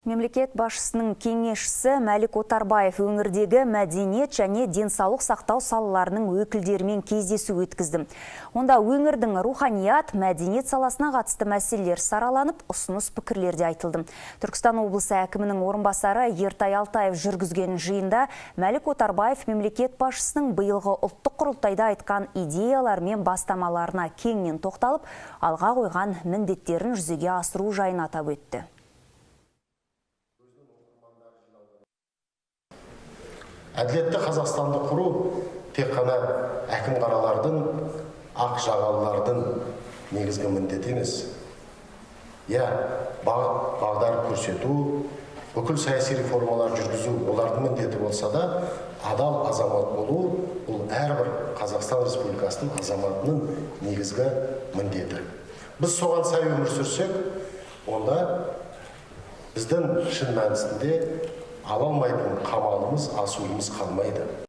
Мемлекет басшысының кеңесшісі өңірдегі мәдениет және денсаулық сақтау салаларының өкілдерімен кездесу өткізді. Онда өңірдің руханият, мәдениет саласына қатысты мәселелер сараланып, ұсыныс пікірлерде айтылды. Түркістан облысы әкімінің орынбасары Ертай Алтаев жүргізген жиында мемлекет басшысының биылғы ұлттық құрылтайда айтқан идеялар мен бастамаларына кеңінен тоқталып, алға қойған міндеттерін жүзеге асыру жайын атап өтті. Әділетті Қазақстанды құру тек қана әкім қаралардың, ақ жағалылардың негізгі міндеті емес. Бағдар көрсету, бүкіл саяси реформалар жүргізу олардың міндеті болса да, адал азамат болу бұл әрбір Қазақстан Республикасының азаматының негізгі міндеті. Біз соған сай өмір сүрсек, онда біздің шын мәнісінде ала алмайтын қамалымыз, асуымыз қалмайды.